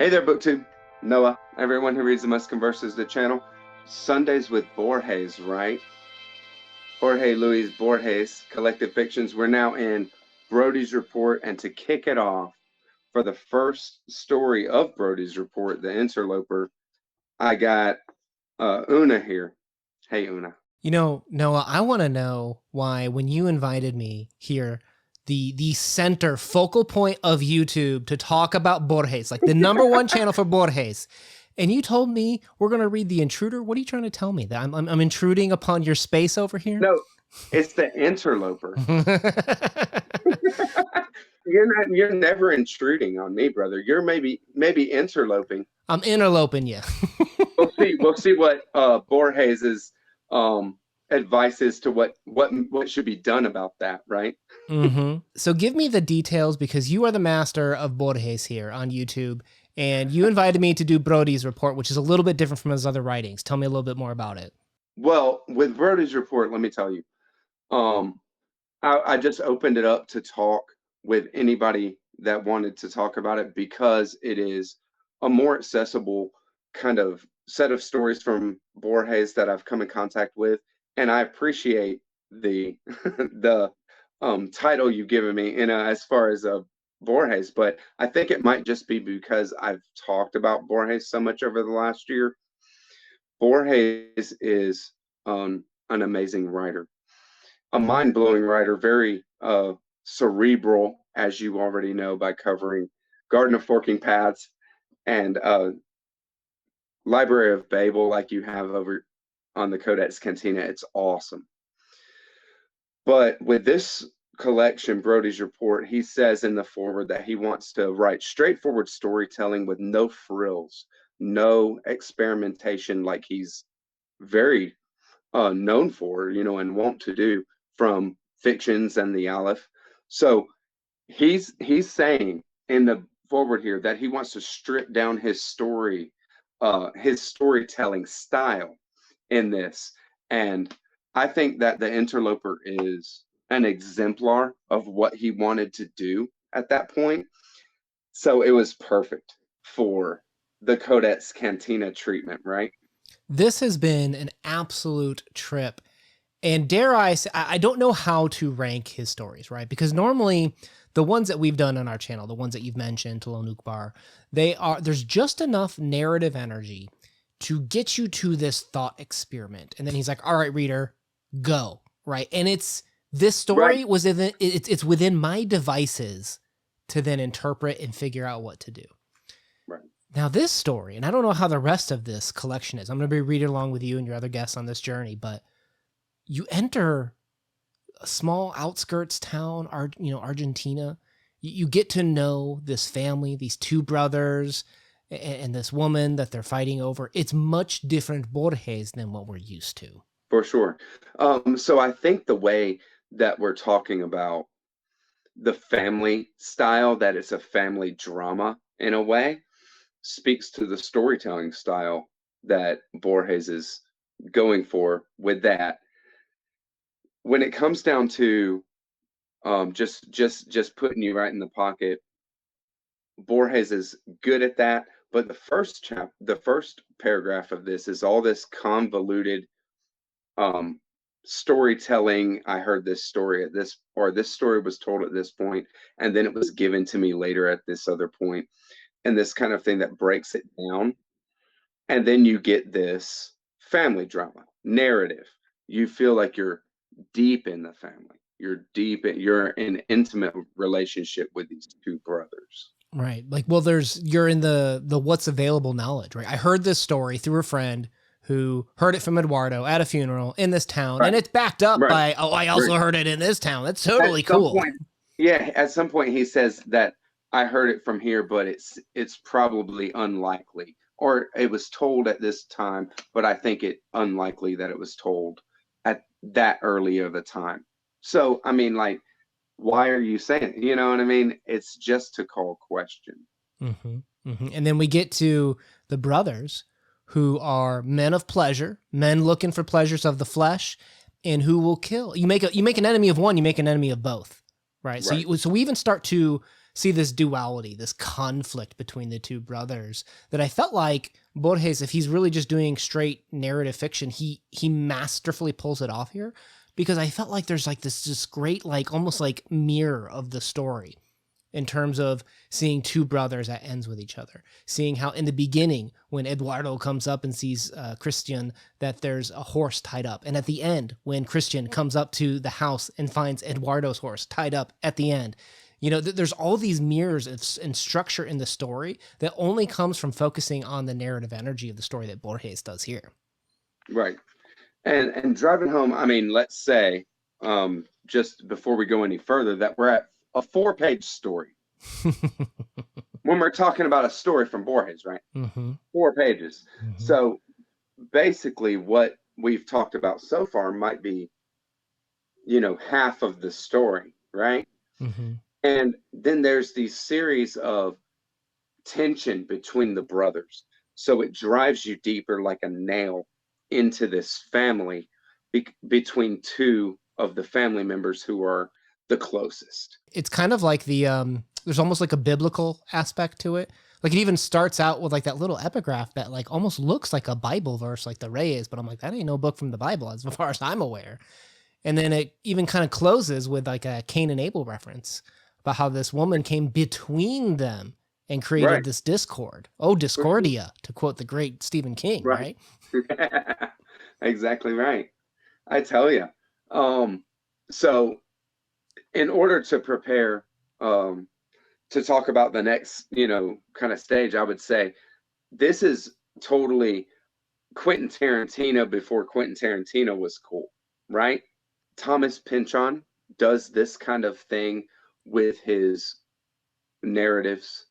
Hey there, BookTube. Noah, everyone who reads the Must Converses the channel. Sundays with Borges, right? Jorge Luis Borges, Collected Fictions. We're now in Brodie's Report, and to kick it off, for the first story of Brodie's Report, The Interloper, I got Una here. Hey, Una. You know, Noah, I want to know why when you invited me here, the center focal point of YouTube to talk about Borges, like the #1 channel for Borges, and you told me we're going to read The Intruder. What are you trying to tell me? That I'm intruding upon your space over here? No, it's The Interloper. You're never intruding on me, brother. You're maybe interloping. I'm interloping you. We'll see what Borges's advice is to what should be done about that, right? So give me the details, because you are the master of Borges here on YouTube, and you invited me to do Brodie's Report, which is a little bit different from his other writings. Tell me a little bit more about it. Well, with Brodie's Report, let me tell you, I just opened it up to talk with anybody that wanted to talk about it, because it is a more accessible kind of set of stories from Borges that I've come in contact with, and I appreciate the the title you've given me in as far as Borges, but I think it might just be because I've talked about Borges so much over the last year. Borges is an amazing writer, a mind-blowing writer, very cerebral, as you already know by covering Garden of Forking Paths and Library of Babel, like you have over on the Codex Cantina. It's awesome. But with this collection, Brodie's Report, he says in the foreword that he wants to write straightforward storytelling with no frills, no experimentation, like he's very known for, and want to do from fictions and the Aleph. So he's saying in the forward here that he wants to strip down his storytelling style in this, and I think that The Interloper is an exemplar of what he wanted to do at that point. So it was perfect for the Codex Cantina treatment, right? This has been an absolute trip. And dare I say, I don't know how to rank his stories, right? Because normally the ones that we've done on our channel, the ones that you've mentioned, Talon Ukbar, there's just enough narrative energy to get you to this thought experiment. And then he's like, all right, reader, go, right? And this story was it's within my devices to then interpret and figure out what to do. Right. Now this story, and I don't know how the rest of this collection is. I'm going to be reading along with you and your other guests on this journey, but you enter a small outskirts town, Argentina. You get to know this family, these two brothers, and this woman that they're fighting over. It's much different Borges than what we're used to. For sure. So I think the way that we're talking about the family style, that it's a family drama in a way, speaks to the storytelling style that Borges is going for with that. When it comes down to just putting you right in the pocket, Borges is good at that. But the first paragraph of this is all this convoluted storytelling. I heard this story this story was told at this point, and then it was given to me later at this other point, and this kind of thing that breaks it down. And then you get this family drama narrative. You feel like you're deep in the family. You're in intimate relationship with these two brothers. Right. Like, well, you're in the what's available knowledge, right? I heard this story through a friend who heard it from Eduardo at a funeral in this town, right. And it's backed up by, I also heard it in this town. That's totally cool. At some point he says that I heard it from here, but it's probably unlikely, or it was told at this time, but I think it unlikely that it was told at that early of a time. So, I mean, like, why are you saying it? You know what I mean? It's just to call question. And then we get to the brothers, who are men of pleasure, men looking for pleasures of the flesh, and who will kill. You make an enemy of one, you make an enemy of both, right? So we even start to see this duality, this conflict between the two brothers that I felt like Borges, if he's really just doing straight narrative fiction, he masterfully pulls it off here, because I felt like there's like this great, like almost like mirror of the story in terms of seeing two brothers that ends with each other, seeing how in the beginning when Eduardo comes up and sees Christian, that there's a horse tied up. And at the end, when Christian comes up to the house and finds Eduardo's horse tied up at the end, you know, there's all these mirrors and structure in the story that only comes from focusing on the narrative energy of the story that Borges does here. Right. And driving home, I mean, let's say, just before we go any further, that we're at a 4-page story. When we're talking about a story from Borges, right? 4 pages. So basically what we've talked about so far might be, you know, half of the story, right? And then there's these series of tension between the brothers. So it drives you deeper like a nail into this family between two of the family members who are the closest. It's kind of like the there's almost like a biblical aspect to it. Like it even starts out with like that little epigraph that like almost looks like a Bible verse, like the Reyes, but I'm like, that ain't no book from the Bible as far as I'm aware. And then it even kind of closes with like a Cain and Abel reference about how this woman came between them and created this discord. Oh, discordia, to quote the great Stephen King, right? Exactly right. I tell you. So in order to prepare to talk about the next, you know, kind of stage, I would say this is totally Quentin Tarantino before Quentin Tarantino was cool, right? Thomas Pynchon does this kind of thing with his narratives.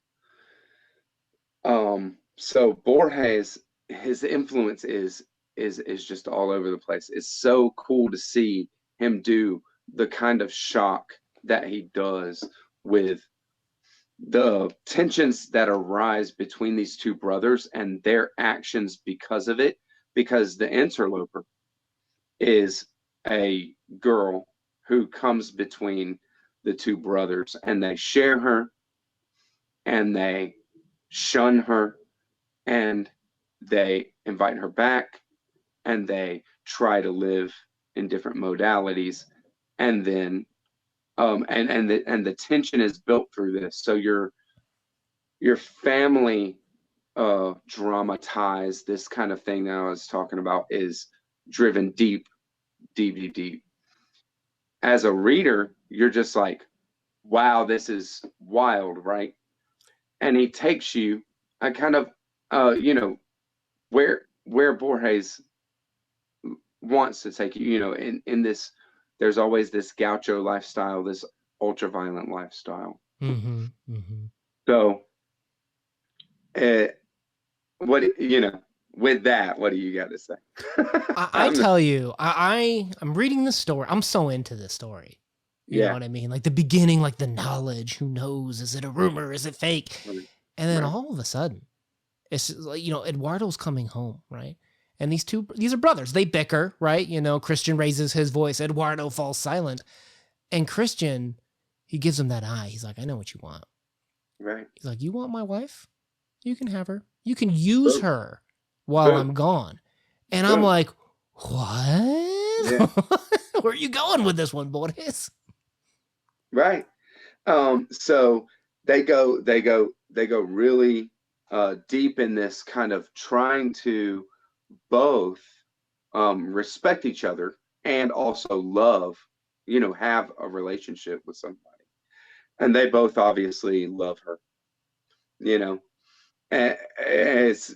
So Borges, his influence is just all over the place. It's so cool to see him do the kind of shock that he does with the tensions that arise between these two brothers and their actions because of it. Because the interloper is a girl who comes between the two brothers, and they share her and they shun her and they invite her back and they try to live in different modalities. And then and the tension is built through this. So your family dramatized, this kind of thing that I was talking about, is driven deep. As a reader, you're just like, wow, this is wild, right? And he takes you, I kind of, you know, where Borges wants to take you, you know, in this, there's always this gaucho lifestyle, this ultra-violent lifestyle. So, what, you know, with that, what do you got to say? I tell you, I'm reading the story. I'm so into this story. You know what I mean? Like the beginning, like the knowledge, who knows? Is it a rumor? Is it fake? And then all of a sudden, it's like, you know, Eduardo's coming home, right? And these are brothers. They bicker, right? You know, Christian raises his voice. Eduardo falls silent. And Christian, he gives him that eye. He's like, I know what you want. Right. He's like, you want my wife? You can have her. You can use her while I'm gone. And I'm like, what? Yeah. Where are you going with this one, Borges? Right. So they go really deep in this kind of trying to both respect each other and also love, you know, have a relationship with somebody. And they both obviously love her, you know. And it's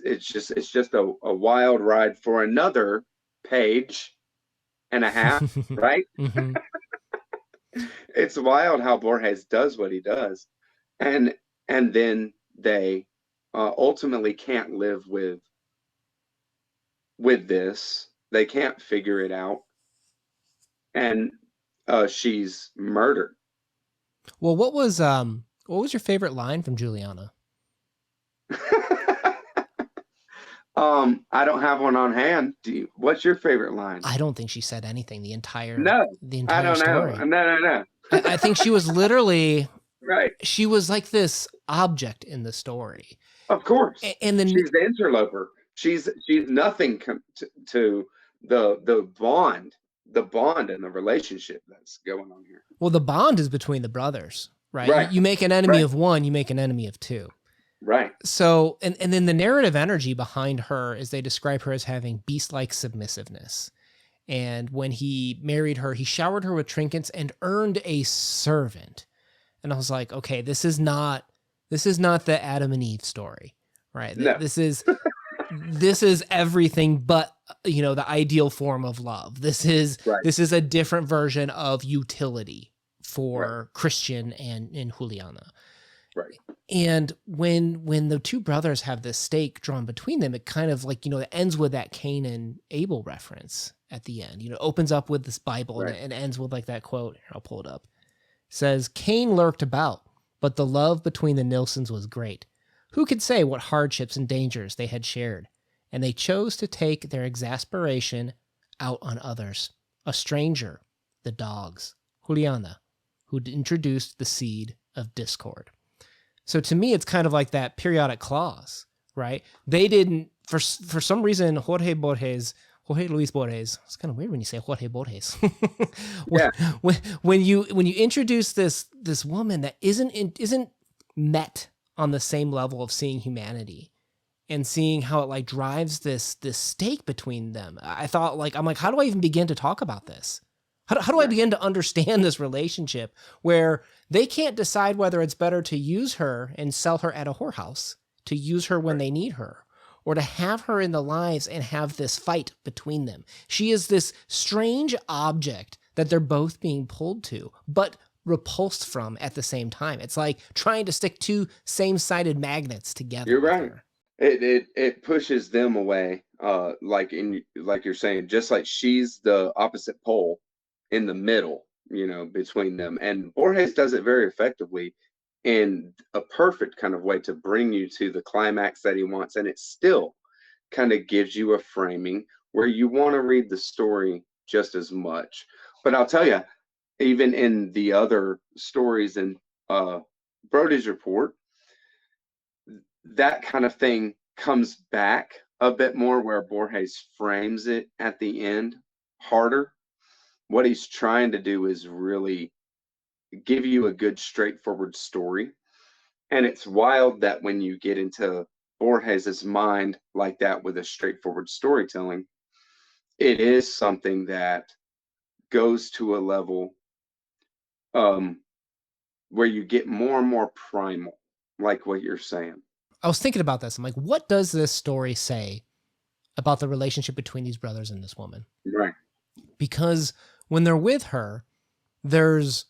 just a wild ride for another page and a half, right? It's wild how Borges does what he does. And then they ultimately can't live with this. They can't figure it out. And she's murdered. Well, what was your favorite line from Juliana? I don't have one on hand. What's your favorite line? I don't think she said anything the entire I don't story. know. No. I think she was literally Right. she was like this object in the story. Of course. And then She's the interloper. She's nothing to the bond and the relationship that's going on here. well, the bond is between the brothers, right? Right. You make an enemy Right. of one, you make an enemy of two. Right. So, and then the narrative energy behind her is they describe her as having beast-like submissiveness. And when he married her, he showered her with trinkets and earned a servant. And I was like, okay, this is not the Adam and Eve story, right? No. This is everything but, the ideal form of love. This is a different version of utility for Christian and Juliana. Right. And when the two brothers have this stake drawn between them, it kind of like, it ends with that Cain and Abel reference at the end. It opens up with this Bible and ends with like that quote. Here, I'll pull it up. It says, Cain lurked about, but the love between the Nilsons was great. Who could say what hardships and dangers they had shared? And they chose to take their exasperation out on others. A stranger, the dogs, Juliana, who introduced the seed of discord. So to me, it's kind of like that periodic clause, right? They didn't, for some reason, Jorge Luis Borges. It's kind of weird when you say Jorge Borges. when you introduce this woman that isn't met on the same level of seeing humanity and seeing how it like drives this stake between them, I thought I'm like, how do I even begin to talk about this? How do I begin to understand this relationship where they can't decide whether it's better to use her and sell her at a whorehouse, to use her when they need her, or to have her in the lives and have this fight between them? She is this strange object that they're both being pulled to, but repulsed from at the same time. It's like trying to stick two same-sided magnets together. You're right. It pushes them away, like you're saying, just like she's the opposite pole in the middle, between them. And Borges does it very effectively in a perfect kind of way to bring you to the climax that he wants. And it still kind of gives you a framing where you want to read the story just as much. But I'll tell you, even in the other stories in Brodie's report, that kind of thing comes back a bit more, where Borges frames it at the end harder. What he's trying to do is really give you a good, straightforward story. And it's wild that when you get into Borges's mind like that with a straightforward storytelling, it is something that goes to a level where you get more and more primal, like what you're saying. I was thinking about this. I'm like, what does this story say about the relationship between these brothers and this woman? Right. Because when they're with her, there's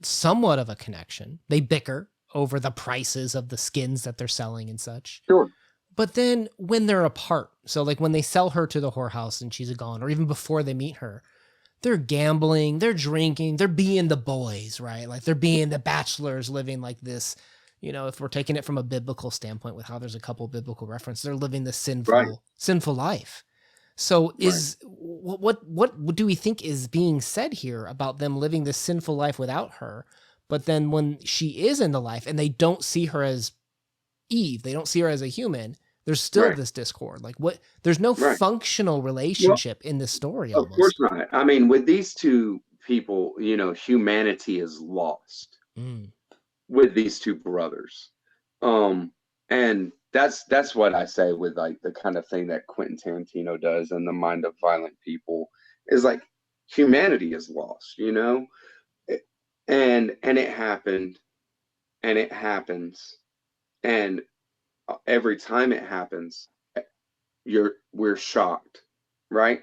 somewhat of a connection. They bicker over the prices of the skins that they're selling and such. Sure. But then when they're apart, so like when they sell her to the whorehouse and she's gone, or even before they meet her, they're gambling, they're drinking, they're being the boys, right? Like they're being the bachelors living like this, if we're taking it from a biblical standpoint with how there's a couple biblical references, they're living this sinful life. So what do we think is being said here about them living this sinful life without her? But then when she is in the life and they don't see her as Eve, they don't see her as a human, there's still this discord. Like there's no functional relationship in this story. Of course not. I mean, with these two people, humanity is lost with these two brothers. And that's what I say with like the kind of thing that Quentin Tarantino does in The Mind of Violent People, is like humanity is lost, and it happened, and it happens, and every time it happens, we're shocked, right?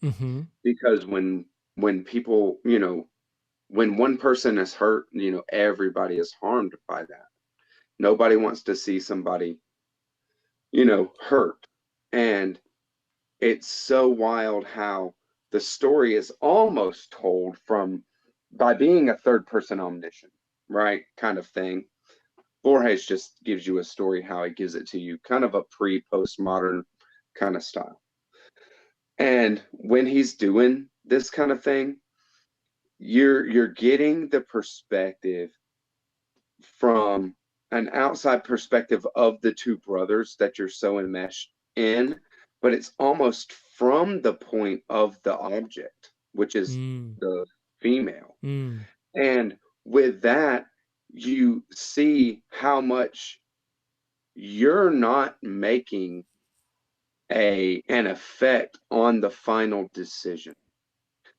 Mm-hmm. Because when people, when one person is hurt, everybody is harmed by that. Nobody wants to see somebody, hurt. And it's so wild how the story is almost told by being a third person omniscient, right? Kind of thing. Borges just gives you a story how he gives it to you, kind of a pre-postmodern kind of style. And when he's doing this kind of thing, you're getting the perspective from an outside perspective of the two brothers that you're so enmeshed in, but it's almost from the point of the object, which is the female. And with that, you see how much you're not making an effect on the final decision.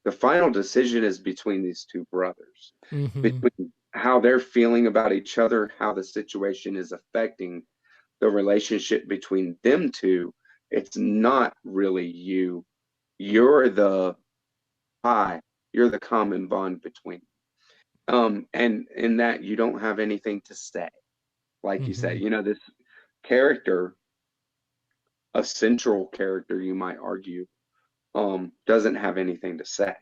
The final decision is between these two brothers, between how they're feeling about each other, how the situation is affecting the relationship between them two. It's not really you. You're the you're the common bond between. And in that you don't have anything to say. Like you said, this character, a central character, you might argue, doesn't have anything to say.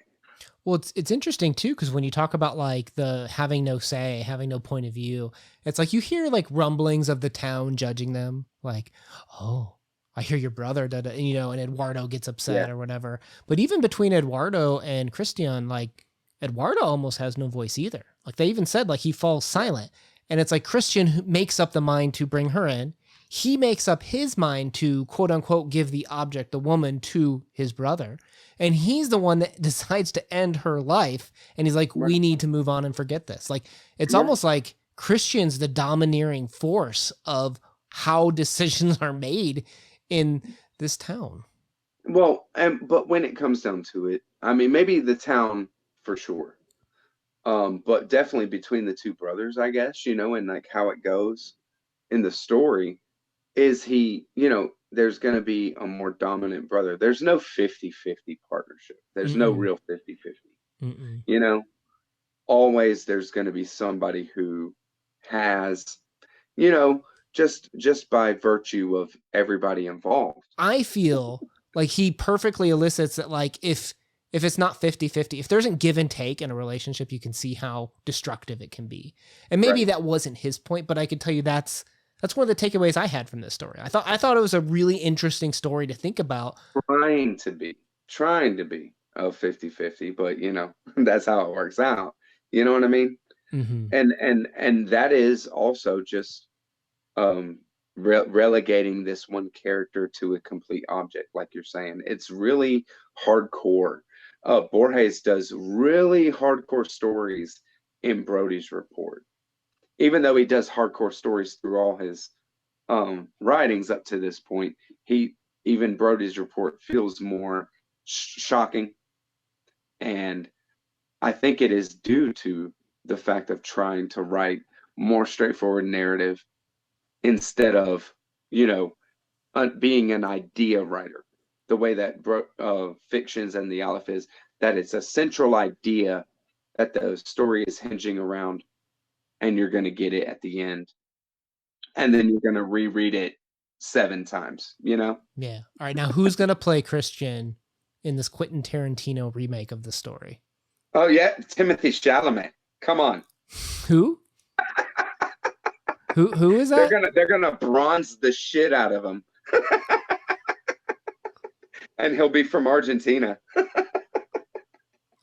Well, it's interesting too, because when you talk about like the having no say, having no point of view, it's like you hear like rumblings of the town judging them, like, oh, I hear your brother, and Eduardo gets upset or whatever. But even between Eduardo and Christian, like Eduardo almost has no voice either. Like they even said, like he falls silent, and it's like Christian makes up the mind to bring her in. He makes up his mind to quote unquote give the object, the woman, to his brother. And he's the one that decides to end her life. And he's like, we need to move on and forget this. Like, it's almost like Christian's the domineering force of how decisions are made in this town. Well, but when it comes down to it, I mean, maybe the town for sure. But definitely between the two brothers, I guess, and like how it goes in the story is there's going to be a more dominant brother. There's no 50-50 partnership. There's no real 50-50. Always there's going to be somebody who has, just by virtue of everybody involved. I feel like he perfectly elicits that, like, if it's not 50-50, if there isn't give and take in a relationship, you can see how destructive it can be. And maybe that wasn't his point, but I could tell you that's one of the takeaways I had from this story. I thought it was a really interesting story to think about. Trying to be 50-50, but that's how it works out. You know what I mean? And that is also just relegating this one character to a complete object, like you're saying. It's really hardcore. Borges does really hardcore stories in Brodie's report. Even though he does hardcore stories through all his writings up to this point, even Brodie's report feels more shocking. And I think it is due to the fact of trying to write more straightforward narrative instead of, being an idea writer. The way that fictions and the Aleph is, that it's a central idea that the story is hinging around, and you're going to get it at the end. And then you're going to reread it 7 times, Yeah. All right. Now, who's going to play Christian in this Quentin Tarantino remake of the story? Oh, yeah. Timothy Chalamet. Come on. Who? Who is that? They're gonna bronze the shit out of him. And he'll be from Argentina.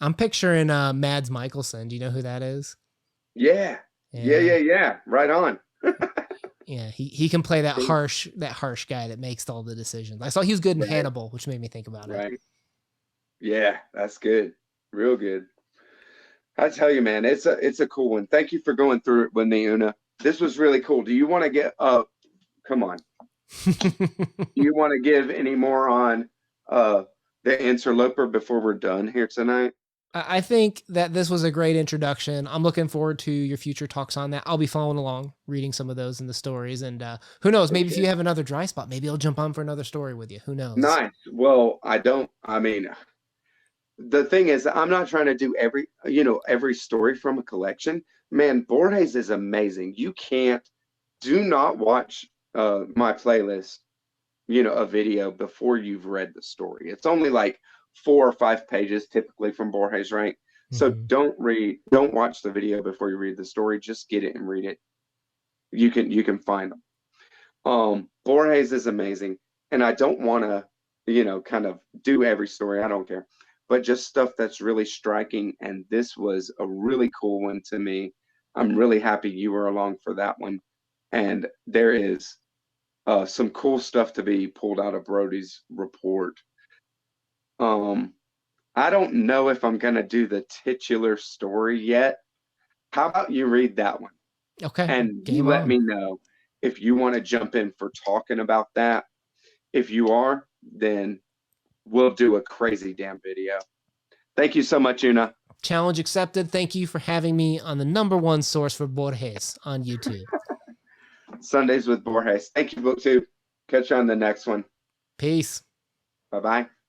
I'm picturing Mads Mikkelsen. Do you know who that is? Yeah. Right on. Yeah, he can play that harsh guy that makes all the decisions. I saw he was good in Hannibal, which made me think about it. Right. Yeah, that's good. Real good. I tell you, man, it's a cool one. Thank you for going through it with me, Una. This was really cool. Do you want to get come on. Do you want to give any more on the Interloper before we're done here tonight? I think that this was a great introduction. I'm looking forward to your future talks on that. I'll be following along, reading some of those in the stories. And who knows, maybe if you have another dry spot, maybe I'll jump on for another story with you. Who knows? Nice. Well, the thing is, I'm not trying to do every story from a collection. Man, Borges is amazing. Do not watch my playlist, a video before you've read the story. It's only like 4 or 5 pages typically from Borges, right? So don't watch the video before you read the story. Just get it and read it. You can find them. Borges is amazing, and I don't want to, kind of do every story. I don't care, but just stuff that's really striking. And this was a really cool one to me. I'm really happy you were along for that one. And there is some cool stuff to be pulled out of Brodie's report. I don't know if I'm going to do the titular story yet. How about you read that one? Okay. And you Game let on. me know if you want to jump in for talking about that. If you are, then we'll do a crazy damn video. Thank you so much, Una. Challenge accepted. Thank you for having me on the #1 source for Borges on YouTube. Sundays with Borges. Thank you, BookTube. Catch you on the next one. Peace. Bye-bye.